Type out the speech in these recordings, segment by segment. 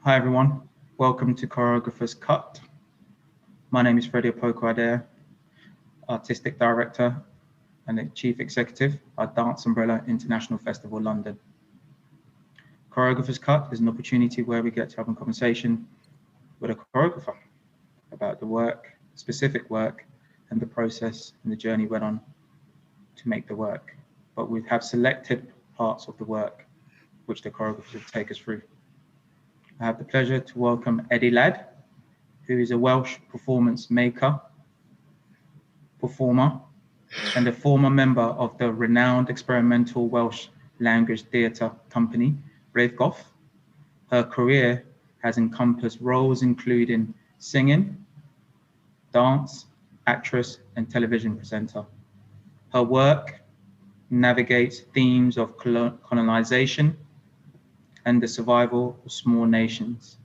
Hi everyone, welcome to Choreographer's Cut. My name is Freddie Opoku-Addaie, Artistic Director and the Chief Executive at Dance Umbrella International Festival London. Choreographer's Cut is an opportunity where we get to have a conversation with a choreographer about the work, specific work, and the process and the journey went on to make the work. But we have selected parts of the work which the choreographer will take us through. I have the pleasure to welcome Eddie Ladd, who is a Welsh performance maker, performer, and a former member of the renowned experimental Welsh language theatre company, Choreographer. Her career has encompassed roles including singing, dance, actress, and television presenter. Her work navigates themes of colonization and the survival of small nations.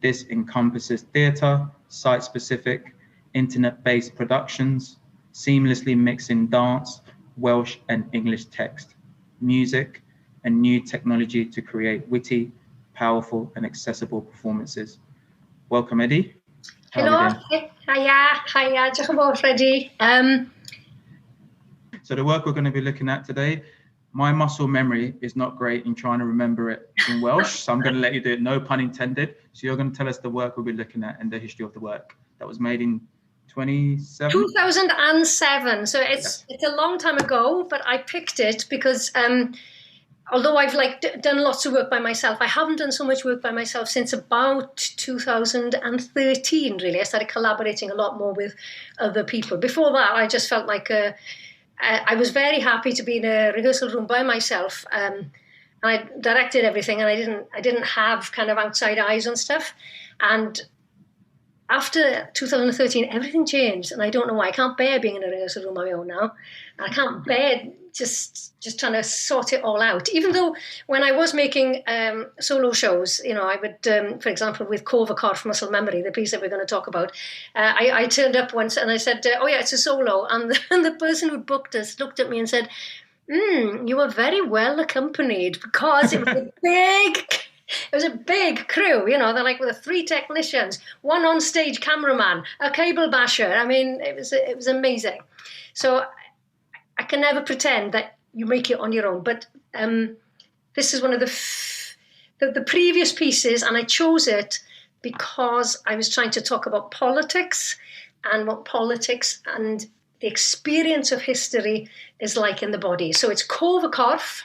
This encompasses theatre, site-specific, internet-based productions, seamlessly mixing dance, Welsh and English text, music, and new technology to create witty, powerful, and accessible performances. Welcome, Eddie. Hello, hiya, diolch yn fawr, Freddie. So the work we're going to be looking at today, my muscle memory is not great in trying to remember it in Welsh, so I'm going to let you do it, no pun intended. So you're going to tell us the work we'll be looking at and the history of the work that was made in 2007. So it's a long time ago, but I picked it because although I've done lots of work by myself, I haven't done so much work by myself since about 2013, really. I started collaborating a lot more with other people. Before that, I just felt like I was very happy to be in a rehearsal room by myself. And I directed everything, and I didn't have kind of outside eyes on stuff. And after 2013, everything changed, and I don't know why. I can't bear being in a rehearsal room on my own now. And I can't bear just trying to sort it all out. Even though when I was making solo shows, you know, I would, for example, with corff muscle memory, the piece that we're going to talk about, I turned up once and I said, oh yeah, it's a solo. And the person who booked us looked at me and said, you were very well accompanied, because it was a big crew, you know, they're like with 3 technicians, 1 on-stage cameraman, a cable basher. I mean, it was amazing. So I can never pretend that you make it on your own, but this is one of the previous pieces, and I chose it because I was trying to talk about politics and what politics and the experience of history is like in the body. So it's corff,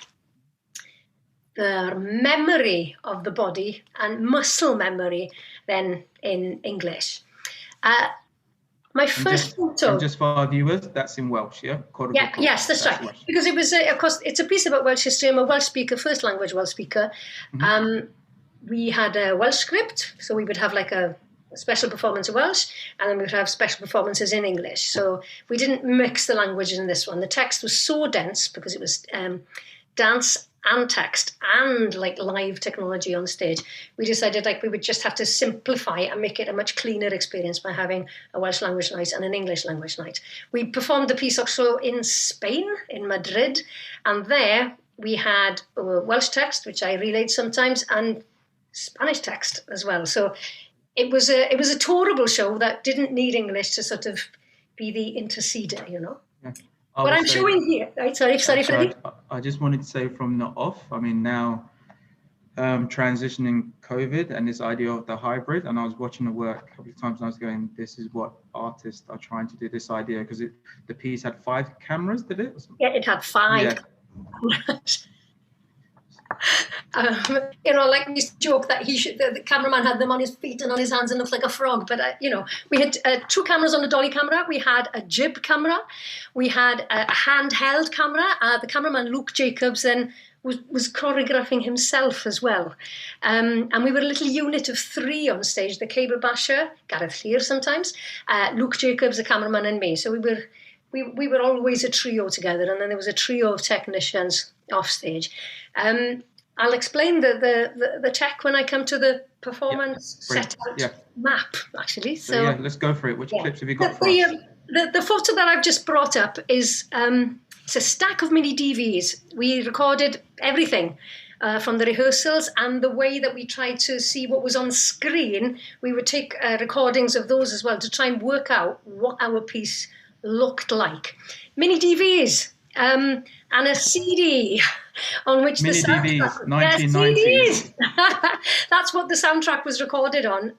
the memory of the body, and muscle memory then in English. My first photo. And just for our viewers, that's in Welsh, yeah? Yeah, yes, that's right. Welsh. Because it was, of course, it's a piece about Welsh history. I'm a Welsh speaker, first language Welsh speaker. Mm-hmm. We had a Welsh script, so we would have like a special performance in Welsh, and then we would have special performances in English. So we didn't mix the languages in this one. The text was so dense because it was dance and text and like live technology on stage. We decided we would just have to simplify and make it a much cleaner experience by having a Welsh language night and an English language night. We performed the piece also in Spain, in Madrid, and there we had Welsh text, which I relayed sometimes, and Spanish text as well. So it was a tourable show that didn't need English to sort of be the interceder, you know. Yeah. What I'm showing here, right? Sorry, Freddie. I just wanted to say from the off, I mean, now transitioning COVID and this idea of the hybrid, and I was watching the work a couple of times and I was going, this is what artists are trying to do, this idea, because the piece had 5 cameras, did it? Yeah, it had 5. Yeah. You know, like we used to joke that the cameraman had them on his feet and on his hands and looked like a frog. But, you know, we had 2 cameras on the dolly camera. We had a jib camera. We had a handheld camera. The cameraman, Luke Jacobs, then was choreographing himself as well. And we were a little unit of 3 on stage, the cable basher, Gareth Lear sometimes, Luke Jacobs, the cameraman, and me. So we were always a trio together, and then there was a trio of technicians off stage. I'll explain the tech when I come to the performance set-out map, actually. So yeah, let's go for it. Which clips have you got for us? The photo that I've just brought up is it's a stack of mini DVs. We recorded everything. from the rehearsals, and the way that we tried to see what was on screen, we would take recordings of those as well to try and work out what our piece looked like. Mini DVs and a CD on which Mini the soundtrack, DVs, 1990s. CDs. That's what the soundtrack was recorded on.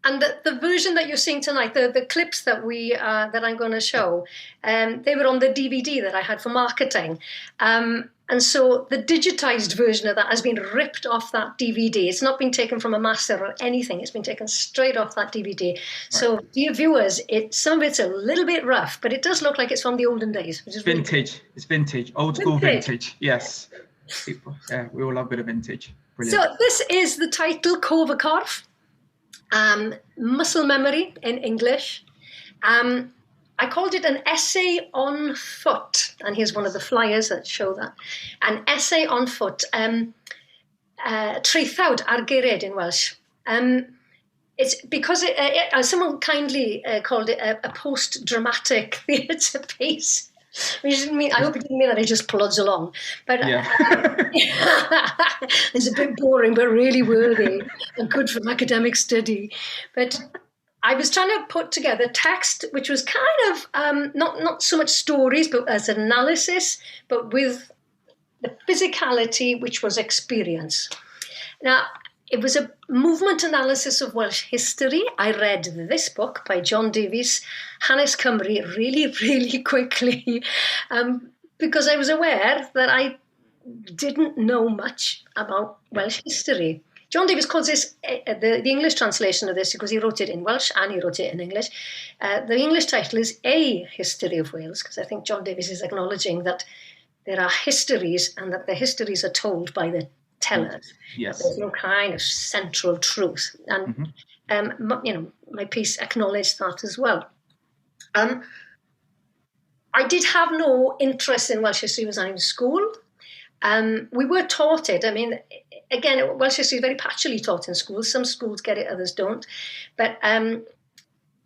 And the version that you're seeing tonight, the clips that that I'm going to show, they were on the DVD that I had for marketing. And so the digitized version of that has been ripped off that DVD. It's not been taken from a master or anything. It's been taken straight off that DVD. Right. So, dear viewers, some of it's a little bit rough, but it does look like it's from the olden days. Which is vintage. Really cool. It's vintage. Old school vintage. Yes. Yeah, we all love a bit of vintage. Brilliant. So this is the title, corff. Muscle memory in English. I called it an essay on foot, and here's one of the flyers that show that. An essay on foot. Traethawd ar geiriad in Welsh. It's because someone kindly called it a post-dramatic theatre piece. Which didn't mean, I hope it didn't mean that it just plods along. But yeah. It's a bit boring, but really worthy and good for academic study. But I was trying to put together text, which was kind of not so much stories, but as an analysis, but with the physicality, which was experience. Now, it was a movement analysis of Welsh history. I read this book by John Davies, Hanes Cymru, really, really quickly, because I was aware that I didn't know much about Welsh history. John Davies calls this, the English translation of this, because he wrote it in Welsh and he wrote it in English. The English title is A History of Wales, because I think John Davies is acknowledging that there are histories and that the histories are told by the tellers. Yes. There's no kind of central truth. And, my piece acknowledged that as well. I did have no interest in Welsh history when I was in school. We were taught it. I mean, again, Welsh history is very patchily taught in schools. Some schools get it, others don't. But,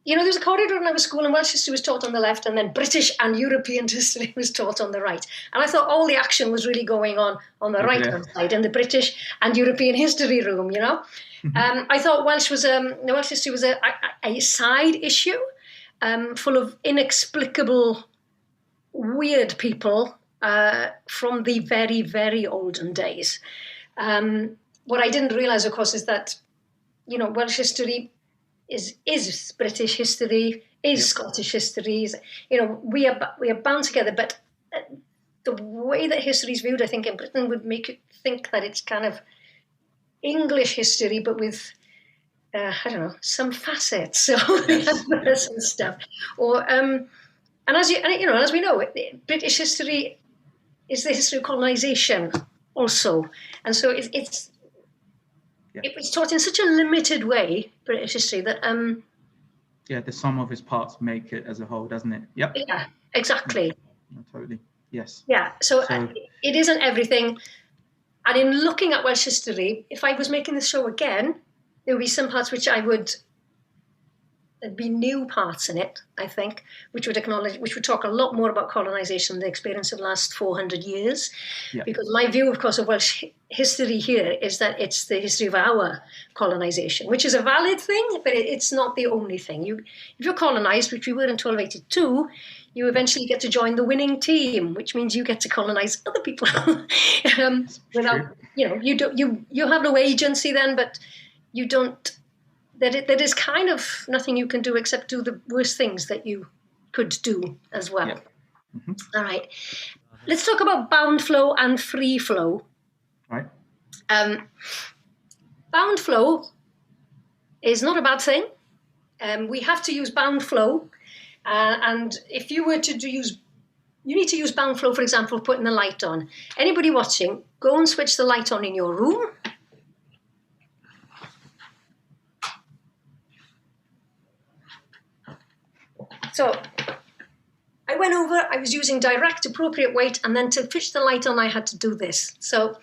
there's a corridor in our school and Welsh history was taught on the left and then British and European history was taught on the right. And I thought all the action was really going on the right-hand side in the British and European history room, Mm-hmm. I thought Welsh history was a side issue full of inexplicable, weird people from the very, very olden days. What I didn't realize, of course, is that, Welsh history is British history, is Scottish history. We are bound together, but the way that history is viewed, I think, in Britain would make you think that it's kind of English history, but with some facets and stuff. Or and as we know, British history is the history of colonisation also, and so it was taught in such a limited way, British history, that the sum of its parts make it as a whole, doesn't it? Yep. Yeah, exactly. No, totally. Yes. Yeah. So it isn't everything. And in looking at Welsh history, if I was making this show again, there would be some parts which there'd be new parts in it, I think, which would talk a lot more about colonisation, the experience of the last 400 years. Yeah. Because my view, of course, of Welsh history here is that it's the history of our colonisation, which is a valid thing, but it's not the only thing. If you're colonised, which we were in 1282, you eventually get to join the winning team, which means you get to colonise other people. Without, you have no agency then, but you don't. That is kind of nothing you can do except do the worst things that you could do as well. Yeah. Mm-hmm. All right. Let's talk about bound flow and free flow. Right. Bound flow is not a bad thing. We have to use bound flow. And if you were to you need to use bound flow, for example, putting the light on. Anybody watching, go and switch the light on in your room. So I went over, I was using direct appropriate weight, and then to switch the light on, I had to do this. So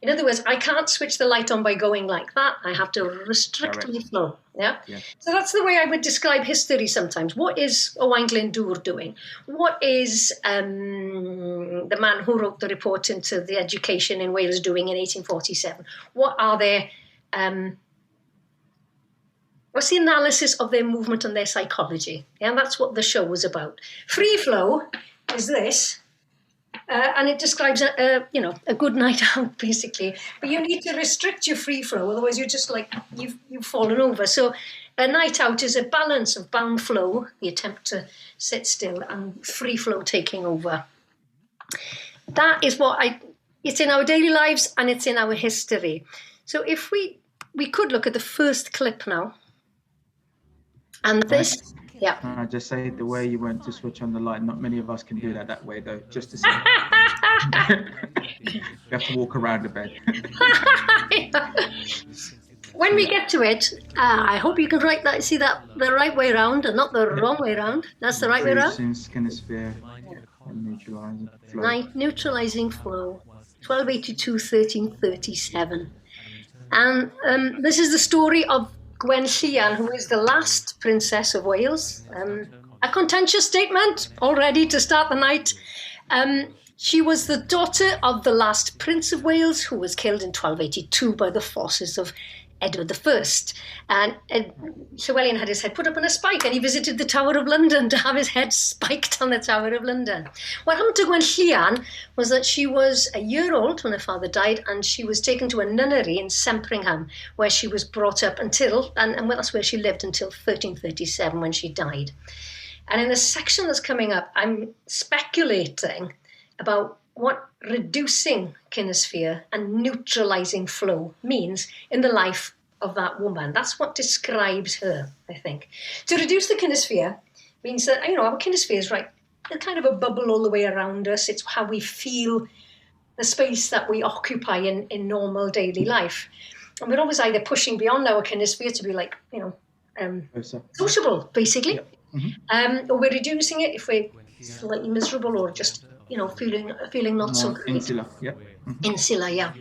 in other words, I can't switch the light on by going like that. I have to restrict my flow. Yeah? So that's the way I would describe history sometimes. What is Owain Glyndŵr doing? What is the man who wrote the report into the education in Wales doing in 1847? What are their... what's the analysis of their movement and their psychology? Yeah, and that's what the show was about. Free flow is this, and it describes a good night out, basically. But you need to restrict your free flow, otherwise you're just like you've fallen over. So a night out is a balance of bound flow, the attempt to sit still, and free flow taking over. That is it's in our daily lives and it's in our history. So if we could look at the first clip now. And this, yeah. I just say the way you went to switch on the light, not many of us can do that way though, just to see. You have to walk around the bed. When we get to it, I hope you can see that the right way around and not the wrong way around. That's the right way around. Kinesphere and neutralizing flow. Neutralizing flow, 1282, 1337. And this is the story of Gwenllian, who is the last princess of Wales. A contentious statement already to start the night. She was the daughter of the last Prince of Wales, who was killed in 1282 by the forces of Edward I. And Llywelyn had his head put up on a spike, and he visited the Tower of London to have his head spiked on the Tower of London. What happened to Gwenllian was that she was a year old when her father died, and she was taken to a nunnery in Sempringham, where she was brought up and that's where she lived until 1337 when she died. And in the section that's coming up, I'm speculating about what reducing kinesphere and neutralizing flow means in the life of that woman. That's what describes her, I think. To reduce the kinesphere means that, our kinesphere is a kind of a bubble all the way around us. It's how we feel the space that we occupy in normal daily life. And we're always either pushing beyond our kinesphere to be sociable, basically. Yeah. Or we're reducing it if we're slightly miserable or just feeling not so great. Insular, yeah. Insular, yeah.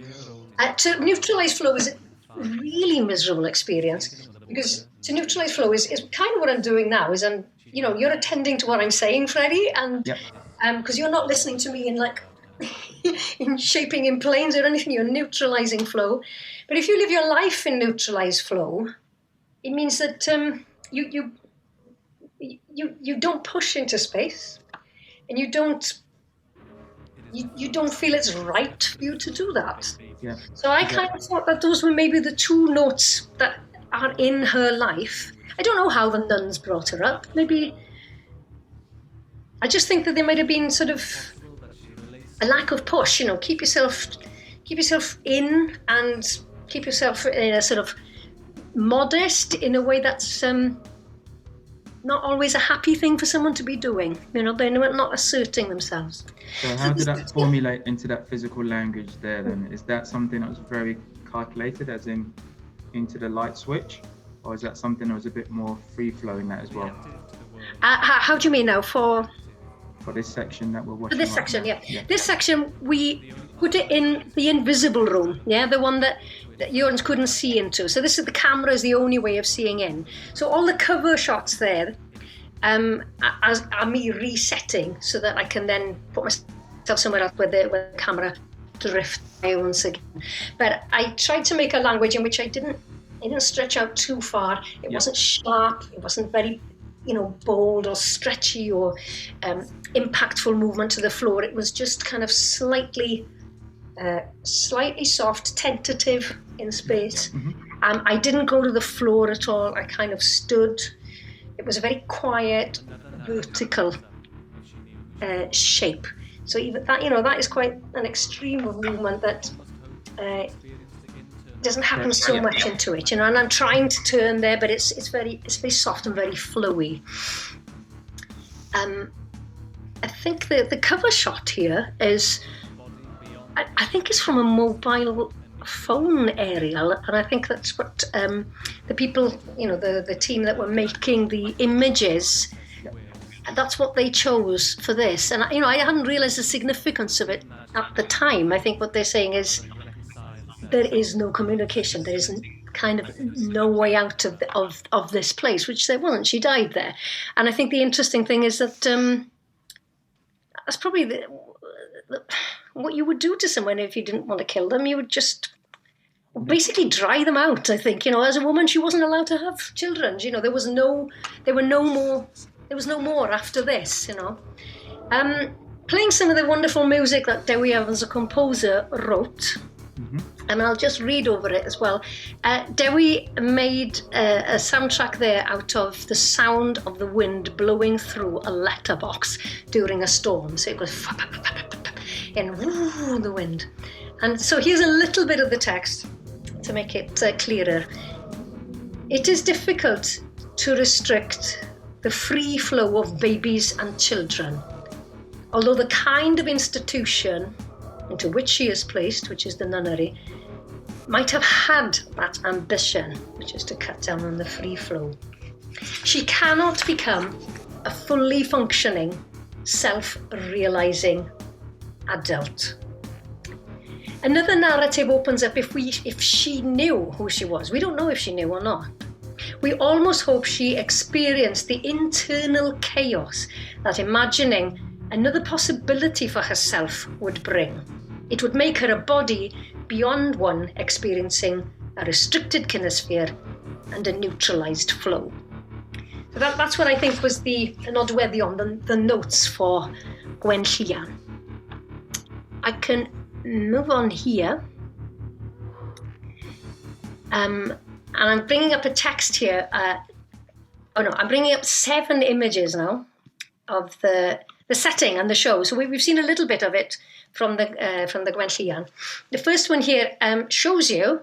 To neutralize flow is a really miserable experience, because to neutralize flow is kind of what I'm doing now. You're attending to what I'm saying, Freddie, and because you're not listening to me in shaping in planes or anything. You're neutralizing flow. But if you live your life in neutralized flow, it means that you don't push into space, and you don't feel it's right for you to do that. Yeah. So I kind of thought that those were maybe the two notes that are in her life. I don't know how the nuns brought her up. Maybe I just think that there might have been sort of a lack of push. Keep yourself in and keep yourself in a sort of modest in a way that's not always a happy thing for someone to be doing. They're not asserting themselves. So how did that formulate into that physical language there then? Is that something that was very calculated, as in into the light switch? Or is that something that was a bit more free-flowing that as well? How do you mean now? For this section that we're watching? For this section, yeah. This section, we put it in the invisible room, the one that Jorns couldn't see into. So the camera is the only way of seeing in. So all the cover shots there are me resetting so that I can then put myself somewhere else where the camera drift once again. But I tried to make a language in which I didn't stretch out too far. It wasn't sharp. It wasn't very, bold or stretchy or impactful movement to the floor. It was just kind of slightly soft, tentative in space. I didn't go to the floor at all. I kind of stood. It was a very quiet, vertical shape. So even that, that is quite an extreme of movement that doesn't happen so much into it, and I'm trying to turn there, but it's very soft and very flowy. I think the cover shot here is, I think it's from a mobile phone aerial, and I think that's what the people, the team that were making the images, that's what they chose for this. And I hadn't realized the significance of it at the time. I think what they're saying is there is no communication. There isn't kind of no way out of this place, which there wasn't. She died there. And I think the interesting thing is that that's probably what you would do to someone if you didn't want to kill them. You would just basically dry them out, I think. As a woman, she wasn't allowed to have children. There was no more after this, Playing some of the wonderful music that Dewi Evans, a composer, wrote. And I'll just read over it as well. Dewi made a soundtrack there out of the sound of the wind blowing through a letterbox during a storm. So it goes and woo, the wind. And so here's a little bit of the text to make it clearer. It is difficult to restrict the free flow of babies and children, although the kind of institution into which she is placed, which is the nunnery, might have had that ambition, which is to cut down on the free flow. She cannot become a fully functioning, self-realizing adult. Another narrative opens up if she knew who she was. We don't know if she knew or not. We almost hope she experienced the internal chaos that imagining another possibility for herself would bring. It would make her a body beyond one experiencing a restricted kinesphere and a neutralized flow. So that's what I think was the nodweddion, the notes for Gwenllian. I can move on here. And I'm bringing up a text here. I'm bringing up 7 images now of the setting and the show. So we've seen a little bit of it from the Gwenllian. The first one here shows you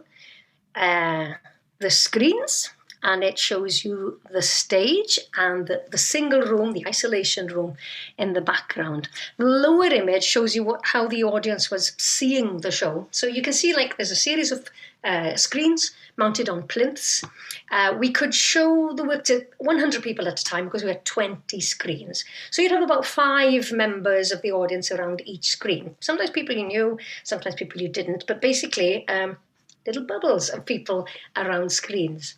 the screens, and it shows you the stage and the single room, the isolation room in the background. The lower image shows you how the audience was seeing the show. So you can see there's a series of screens mounted on plinths. We could show the work to 100 people at a time because we had 20 screens. So you'd have about 5 members of the audience around each screen. Sometimes people you knew, sometimes people you didn't, but basically little bubbles of people around screens.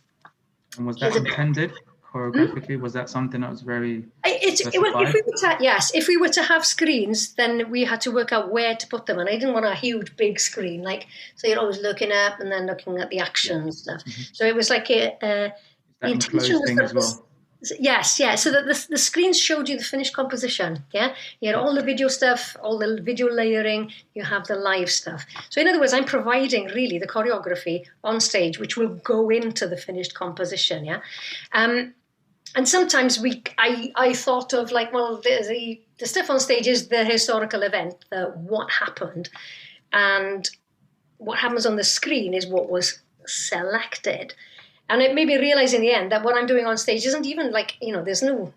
And was that intended choreographically? Was that something that was very if we were to have screens, then we had to work out where to put them, and I didn't want a huge big screen, so you're always looking up and then looking at the action and stuff. So it was the intention was that well. Yes, so that the screens showed you the finished composition. Yeah, you had all the video stuff, all the video layering. You have the live stuff. So in other words, I'm providing really the choreography on stage, which will go into the finished composition. Yeah, and sometimes I thought of the stuff on stage is the historical event, what happened, and what happens on the screen is what was selected. And it made me realize in the end that what I'm doing on stage isn't even there's no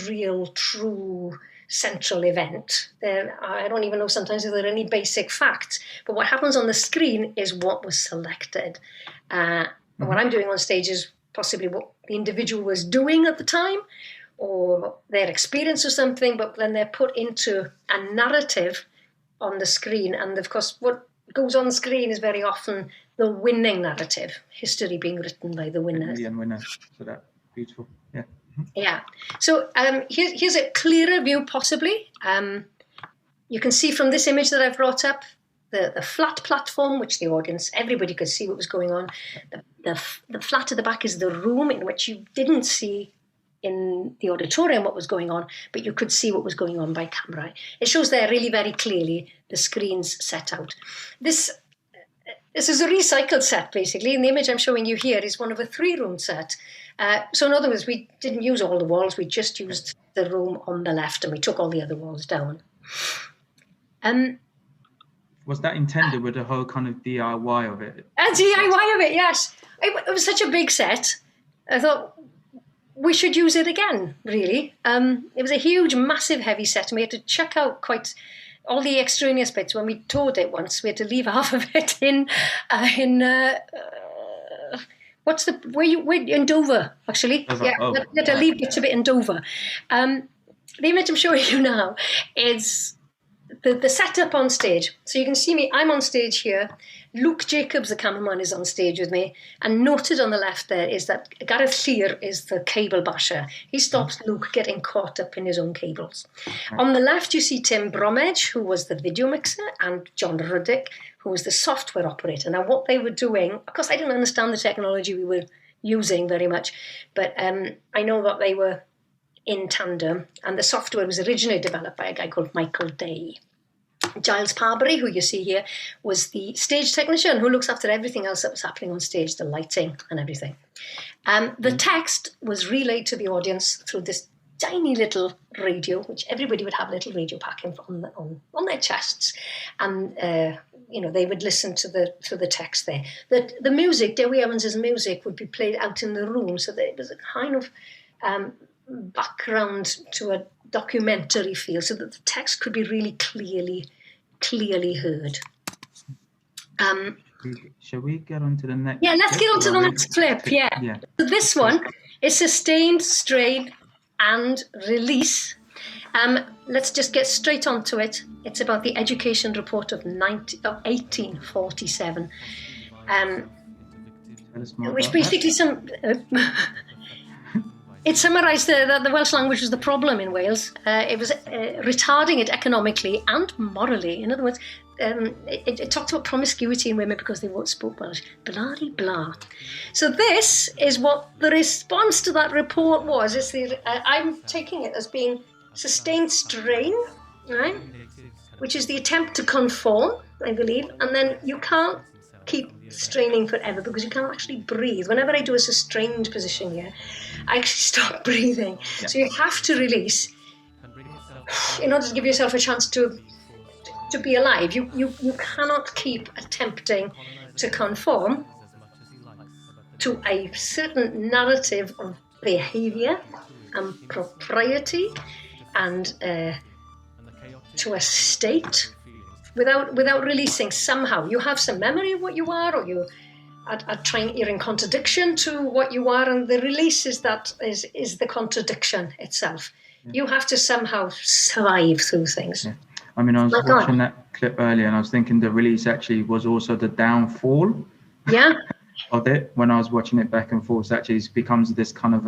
real, true central event. I don't even know sometimes if there are any basic facts. But what happens on the screen is what was selected. What I'm doing on stage is possibly what the individual was doing at the time or their experience or something, but then they're put into a narrative on the screen. And of course, what goes on the screen is very often the winning narrative, history being written by the winners. The winner. So that's beautiful. Yeah. Yeah. So here's a clearer view, possibly. You can see from this image that I've brought up the flat platform, which the audience, everybody could see what was going on. The flat at the back is the room in which you didn't see in the auditorium what was going on, but you could see what was going on by camera. It shows there really very clearly the screens set out. This is a recycled set, basically, and the image I'm showing you here is one of a 3-room set. So in other words, we didn't use all the walls, we just used the room on the left, and we took all the other walls down. Was that intended with the whole kind of DIY of it? A DIY of it, yes. It was such a big set. I thought we should use it again, really. It was a huge, massive, heavy set, and we had to check out quite all the extraneous bits. When we toured it once, we had to leave half of it in Dover, actually. We had to leave bits of it in Dover. The image I'm showing you now is the setup on stage. So you can see me, I'm on stage here. Luke Jacobs, the cameraman, is on stage with me. And noted on the left there is that Gareth Lleir is the cable basher. He stops Luke getting caught up in his own cables. Right. On the left, you see Tim Bromedge, who was the video mixer, and John Ruddick, who was the software operator. Now, what they were doing, of course, I didn't understand the technology we were using very much, but I know that they were in tandem, and the software was originally developed by a guy called Michael Day. Giles Parbury, who you see here, was the stage technician who looks after everything else that was happening on stage, the lighting and everything. The text was relayed to the audience through this tiny little radio, which everybody would have a little radio pack on their chests, and they would listen to the text there. The music, Dewi Evans's music, would be played out in the room, so that it was a kind of background to a documentary feel, so that the text could be really clearly heard. Shall we get on to the next? Yeah, let's get on to the next clip. Yeah. So this one is sustained, strain, and release. Let's just get straight onto it. It's about the Education Report of 1847, which basically it summarised that the Welsh language was the problem in Wales. It was retarding it economically and morally. In other words, it talked about promiscuity in women because they spoke Welsh. Blah-de-blah. So this is what the response to that report was. I'm taking it as being sustained strain, right? Which is the attempt to conform, I believe. And then you can't keep straining forever because you can't actually breathe. Whenever I do a sustained position here, I actually stop breathing. Yeah. So you have to release in order to give yourself a chance to be alive. You cannot keep attempting to conform to a certain narrative of behaviour and propriety and to a state without releasing somehow. You have some memory of what you are, or you are you're in contradiction to what you are, and the release is the contradiction itself. Yeah. You have to somehow survive through things. Yeah. I mean, I was watching that clip earlier, and I was thinking the release actually was also the downfall. Yeah. Of it. When I was watching it back and forth, actually it becomes this kind of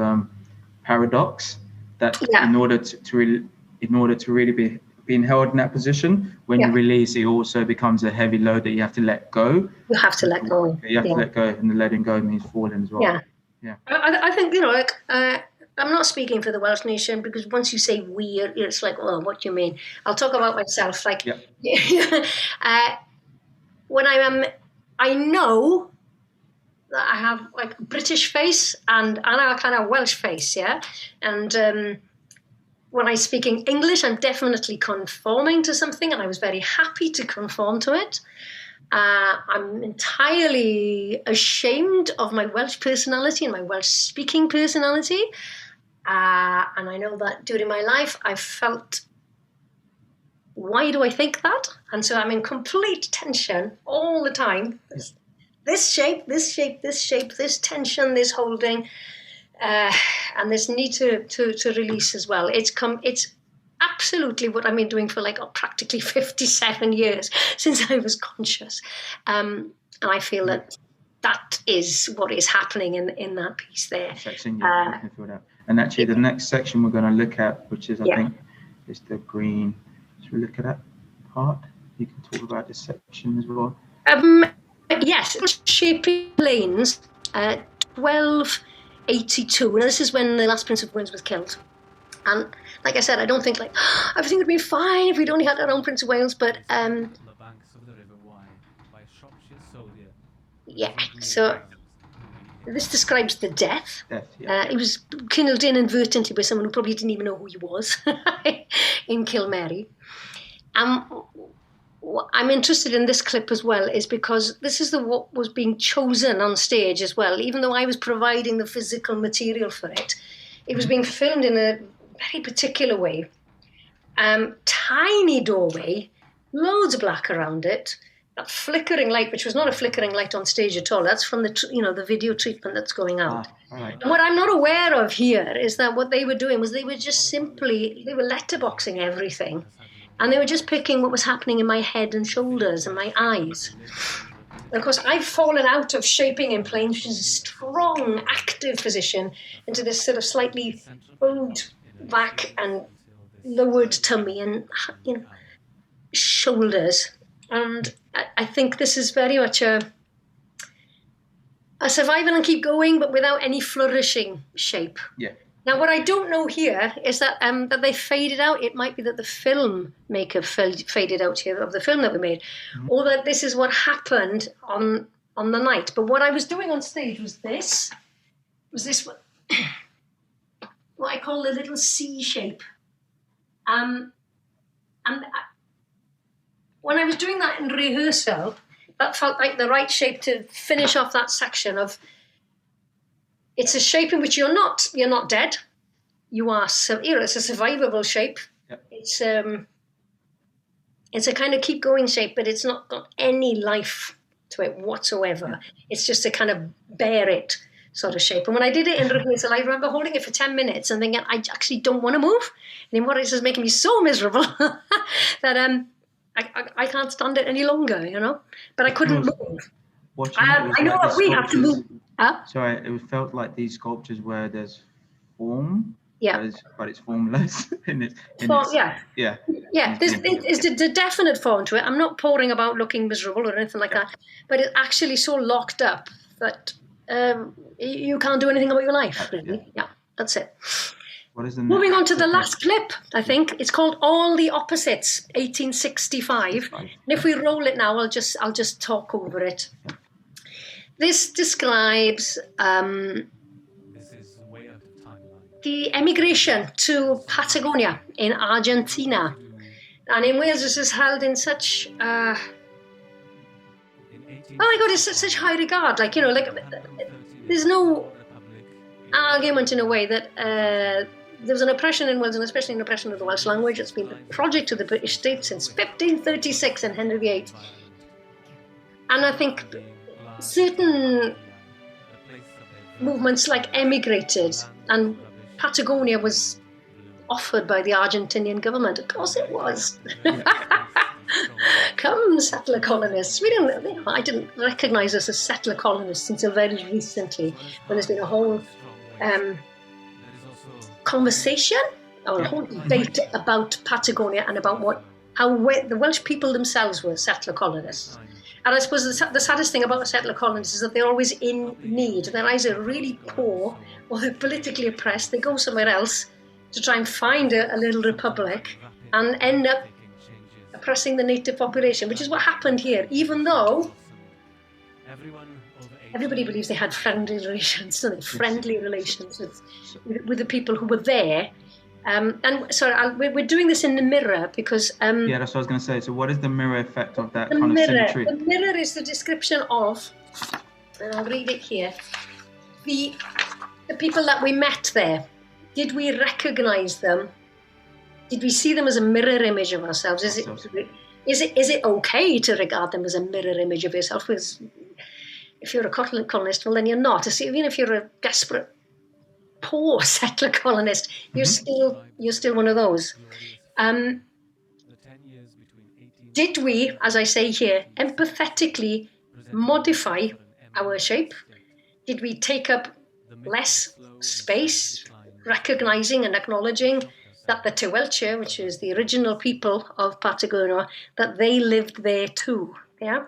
paradox that in order to really be being held in that position, when you release, it also becomes a heavy load that you have to let go. You have to let go. You have to let go, and the letting go means falling as well. Yeah. I think, I'm not speaking for the Welsh nation, because once you say we, it's like, oh, what do you mean? I'll talk about myself. Like, when I know that I have like a British face and a kind of Welsh face, and when I'm speaking English, I'm definitely conforming to something, and I was very happy to conform to it. I'm entirely ashamed of my Welsh personality and my Welsh speaking personality. And I know that during my life, I felt, why do I think that? And so I'm in complete tension all the time. This shape, this tension, this holding, and this need to release as well. It's absolutely what I've been doing for practically 57 years since I was conscious. And I feel that is what is happening in that piece there. And actually the next section we're going to look at, which is, I think, is the green. Should we look at that part? You can talk about this section as well. Yes, shaping lanes, 1282. Now, this is when the last Prince of Wales was killed. And like I said, I don't think everything would be fine if we'd only had our own Prince of Wales, but so this describes the death. He was killed inadvertently by someone who probably didn't even know who he was in Kilmary. I'm interested in this clip as well, is because this is what was being chosen on stage as well. Even though I was providing the physical material for it, it was being filmed in a very particular way. Tiny doorway, loads of black around it, that flickering light, which was not a flickering light on stage at all. That's from the video treatment that's going out. Right. And what I'm not aware of here is that what they were doing was they were letterboxing everything And they were just picking what was happening in my head and shoulders and my eyes. And of course, I've fallen out of shaping in planes, which is a strong, active position, into this sort of slightly bowed back and lowered tummy and, you know, shoulders. And I think this is very much a survival and keep going, but without any flourishing shape. Yeah. Now, what I don't know here is that that they faded out. It might be that the filmmaker faded out here of the film that we made, or that this is what happened on the night. But what I was doing on stage was this what I call the little C shape. And when I was doing that in rehearsal, that felt like the right shape to finish off that section of. It's a shape in which you're not dead. You are, it's a survivable shape. Yep. It's a kind of keep going shape, but it's not got any life to it whatsoever. Yep. It's just a kind of bear it sort of shape. And when I did it in rehearsal, I remember holding it for 10 minutes and thinking, I actually don't want to move. And what it's just making me so miserable that I can't stand it any longer, you know. But I couldn't move. I know that we have to move. Sorry, it felt like these sculptures where there's form, yeah, but it's formless. Yeah. There's the definite form to it. I'm not pouring about looking miserable or anything like that, but it's actually so locked up that you can't do anything about your life. Really, yeah, that's it. What is the Moving on to the last clip, I think it's called "All the Opposites," 1865. And if we roll it now, I'll just talk over it. This describes the emigration to Patagonia in Argentina. And in Wales, this is held in such, oh my God, it's such high regard. Like, you know, like there's no argument in a way that there's an oppression in Wales, and especially an oppression of the Welsh language. It's been the project of the British state since 1536 and Henry VIII. And I think certain movements like emigrated, and Patagonia was offered by the Argentinian government. Of course it was. Come, settler colonists. I didn't recognise us as settler colonists until very recently, when there's been a whole conversation or a whole debate about Patagonia and about how the Welsh people themselves were settler colonists. And I suppose the saddest thing about the settler colonists is that they're always in need. They're either really poor or they're politically oppressed. They go somewhere else to try and find a little republic and end up oppressing the native population, which is what happened here, even though everybody believes they had friendly relations with the people who were there. And sorry, we're doing this in the mirror because... yeah, that's what I was going to say. So what is the mirror effect of that kind of symmetry? The mirror is the description of, and I'll read it here, the people that we met there. Did we recognise them? Did we see them as a mirror image of ourselves? Is it okay to regard them as a mirror image of yourself? Because if you're a colonist, well, then you're not. Even if you're a desperate, poor settler colonist, you're still one of those. Did we, as I say here, empathetically modify our shape? Did we take up less space, recognising and acknowledging that the Tewelche, which is the original people of Patagonia, that they lived there too? Yeah.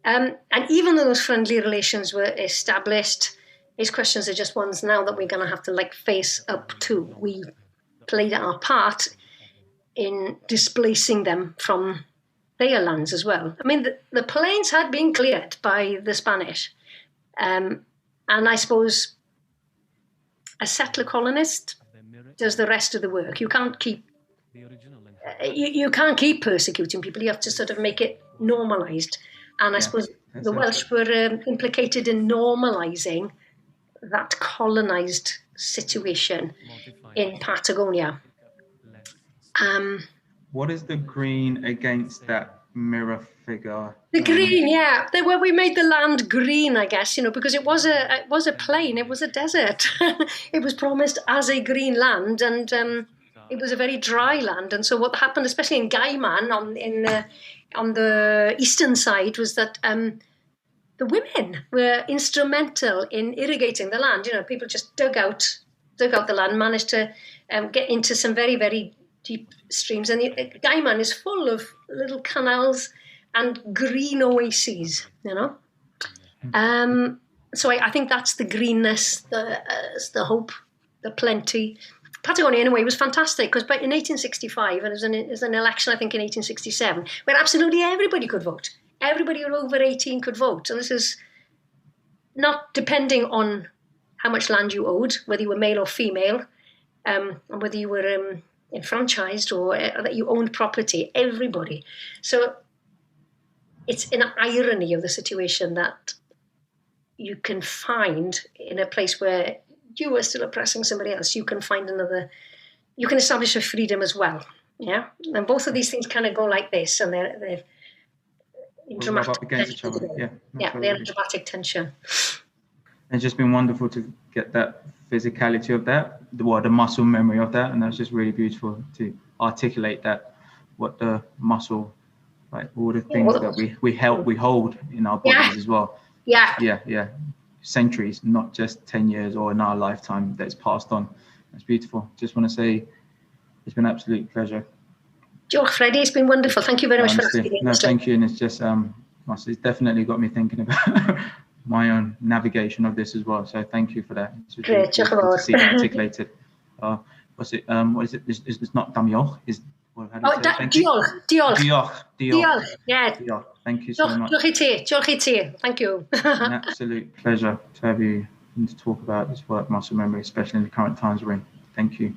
And even though those friendly relations were established, these questions are just ones now that we're going to have to face up to. We played our part in displacing them from their lands as well. I mean, the plains had been cleared by the Spanish. And I suppose a settler colonist does the rest of the work. You can't keep persecuting people. You have to sort of make it normalised. And I suppose the Welsh were implicated in normalising that colonised situation in Patagonia. What is the green against that mirror figure? The green, yeah. We made the land green, I guess, because it was a plain, it was a desert. It was promised as a green land, and it was a very dry land, and so what happened, especially in Gaiman on the eastern side, was that the women were instrumental in irrigating the land. You know, people just dug out the land, managed to get into some very, very deep streams. And Gaiman is full of little canals and green oases, you know. So I think that's the greenness, the hope, the plenty. Patagonia, in a way, was fantastic because in 1865, and it was an election, I think, in 1867, where absolutely everybody could vote. Everybody who over 18 could vote. And this is not depending on how much land you owed, whether you were male or female, and whether you were enfranchised or that you owned property, everybody. So it's an irony of the situation that you can find in a place where you are still oppressing somebody else, you can find you can establish a freedom as well. Yeah. And both of these things kind of go like this, and they're in dramatic up against each other. Yeah, they're in dramatic tension. It's just been wonderful to get that physicality of that, the muscle memory of that, and that's just really beautiful to articulate that, what the muscle, like all the things that we hold in our bodies as well. Yeah. Centuries, not just 10 years or in our lifetime that's passed on. That's beautiful. Just want to say it's been an absolute pleasure. Diolch, Freddie, it's been wonderful. Thank you very much for asking. No, thank you. And it's just, it's definitely got me thinking about my own navigation of this as well. So thank you for that. It's great, really cool to see it articulated. What is it? It's not damioch. Diolch. Yeah. Diolch. Thank you so much. Diolch i ti. Thank you. An absolute pleasure to have you and to talk about this work, muscle memory, especially in the current times we're in. Thank you.